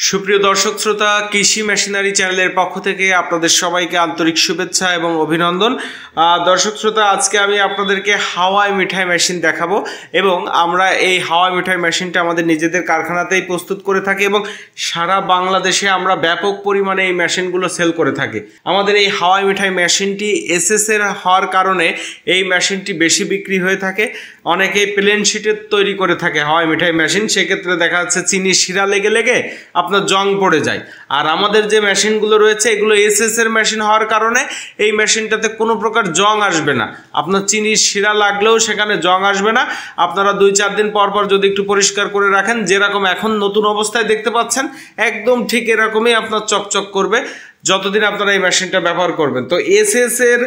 সুপ্রিয় দর্শক শ্রোতা, কৃষি মেশিনারি চ্যানেলের পক্ষ থেকে আপনাদের সবাইকে আন্তরিক শুভেচ্ছা এবং অভিনন্দন। দর্শক শ্রোতা, আজকে আমি আপনাদেরকে হাওয়াই মিঠাই মেশিন দেখাবো এবং আমরা এই হাওয়াই মিঠাই মেশিনটা আমাদের নিজেদের কারখানাতেই প্রস্তুত করে থাকি এবং সারা বাংলাদেশে আমরা ব্যাপক পরিমাণে এই মেশিনগুলো সেল করে থাকি। আমাদের এই হাওয়াই মিঠাই মেশিনটি এসএসের হওয়ার কারণে এই মেশিনটি বেশি বিক্রি হয়ে থাকে। অনেকেই প্লেন শিটের তৈরি করে থাকে হাওয়াই মিঠাই মেশিন, সেক্ষেত্রে দেখা যাচ্ছে চিনি শিরা লেগে লেগে আপনার জং পড়ে যায়। আর আমাদের যে মেশিনগুলো রয়েছে এগুলো এসএস এর মেশিন হওয়ার কারণে এই মেশিনটাতে কোনো প্রকার জং আসবে না। আপনার চিনির শিরা লাগলেও সেখানে জং আসবে না। আপনারা 2-4 দিন পর পর যদি একটু পরিষ্কার করে রাখেন, যেরকম এখন নতুন অবস্থায় দেখতে পাচ্ছেন একদম ঠিক এরকমই আপনার চকচক করবে যতদিন আপনারা এই মেশিনটা ব্যবহার করবেন। তো এসএস এর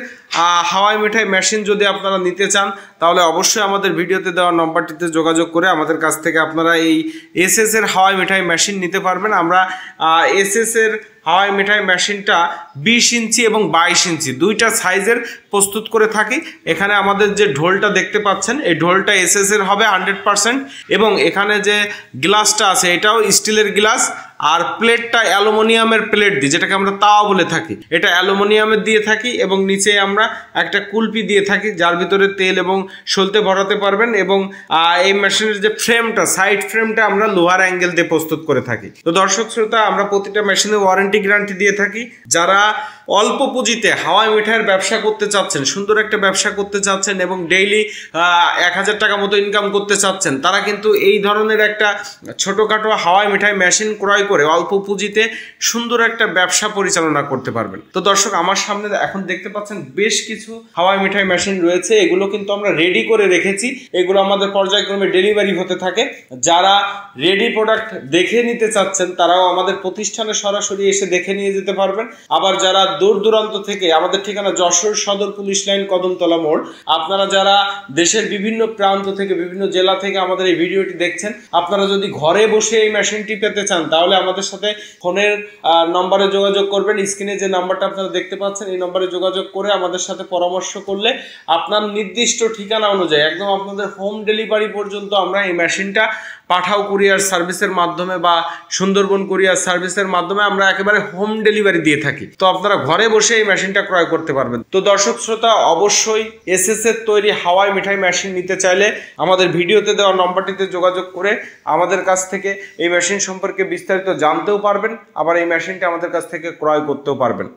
হাওয়াই মিঠাই মেশিন যদি আপনারা নিতে চান তাহলে অবশ্যই আমাদের ভিডিওতে দেওয়া নম্বরটিতে যোগাযোগ করে আমাদের কাছ থেকে আপনারা এই এসএস এর হাওয়াই মিঠাই মেশিন নিতে পারবেন। আমরা এসএস এর হাওয়াই মিঠাই মেশিনটা 20 ইঞ্চি এবং 22 ইঞ্চি দুইটা সাইজের প্রস্তুত করে থাকি। এখানে আমাদের যে ঢোলটা দেখতে পাচ্ছেন এই ঢোলটা এসএস এর হবে 100% এবং এখানে যে গ্লাসটা আছে এটাও স্টিলের গ্লাস, আর প্লেটটা অ্যালুমিনিয়ামের প্লেট দিই, যেটাকে আমরা তাওয়া বলে থাকি। এটা অ্যালুমিনিয়ামের দিয়ে থাকি এবং নিচে আমরা একটা কুলপি দিয়ে থাকি যার ভিতরে তেল এবং সলতে ভরাতে পারবেন। এবং এই মেশিনের যে ফ্রেমটা, সাইড ফ্রেমটা আমরা লোহার অ্যাঙ্গেল দিয়ে প্রস্তুত করে থাকি। তো দর্শক শ্রোতা, আমরা প্রতিটা মেশিনে ওয়ারেন্টি গ্যারান্টি দিয়ে থাকি। যারা অল্প পুঁজিতে হাওয়াই মিঠাইয়ের ব্যবসা করতে চাচ্ছেন, সুন্দর একটা ব্যবসা করতে চাচ্ছেন এবং ডেইলি 1000 টাকা মতো ইনকাম করতে চাচ্ছেন, তারা কিন্তু এই ধরনের একটা ছোটোখাটো হাওয়াই মিঠাই মেশিন ক্রয় করে অল্প পুঁজিতে সুন্দর একটা ব্যবসা পরিচালনা করতে পারবেন। তো দর্শক, আমার সামনে এখন দেখতে পাচ্ছেন বেশ কিছু হাওয়াই মিঠাই মেশিন রয়েছে। এগুলো কিন্তু আমরা রেডি করে রেখেছি, এগুলো আমাদের পর্যায়ক্রমে ডেলিভারি হতে থাকে। যারা রেডি প্রোডাক্ট দেখে নিতে চাচ্ছেন তারাও আমাদের প্রতিষ্ঠানে সরাসরি এসে দেখে নিয়ে যেতে পারবেন। আবার যারা দূর দূরান্ত থেকে, আমাদের ঠিকানা যশোর সদর পুলিশ লাইন, কদমতলা মোড়, আপনারা যারা দেশের বিভিন্ন প্রান্ত থেকে, বিভিন্ন জেলা থেকে আমাদের এই ভিডিওটি দেখছেন, আপনারা যদি ঘরে বসে এই মেশিনটি পেতে চান তাহলে আমাদের সাথে ফোনের নম্বরে যোগাযোগ করবেন। স্ক্রিনে যে নাম্বারটা আপনারা দেখতে পাচ্ছেন এই নম্বরে যোগাযোগ করে আমাদের সাথে পরামর্শ করলে আপনার নির্দিষ্ট ঠিকানা অনুযায়ী একদম আপনাদের হোম ডেলিভারি পর্যন্ত আমরা এই মেশিনটা পাঠাও কুরিয়ার সার্ভিসের মাধ্যমে বা সুন্দরবন কুরিয়ার সার্ভিসের মাধ্যমে আমরা একেবারে হোম ডেলিভারি দিয়ে থাকি। তো আপনারা ঘরে বসে এই মেশিনটা ক্রয় করতে পারবেন। তো দর্শক শ্রোতা, অবশ্যই এসএস এর তৈরি হাওয়াই মিঠাই মেশিন নিতে চাইলে আমাদের ভিডিওতে দেওয়া নম্বরটিতে যোগাযোগ করে আমাদের কাছ থেকে এই মেশিন সম্পর্কে বিস্তারিত জানতেও পারবেন, আবার এই মেশিনটা আমাদের কাছ থেকে ক্রয় করতেও পারবেন।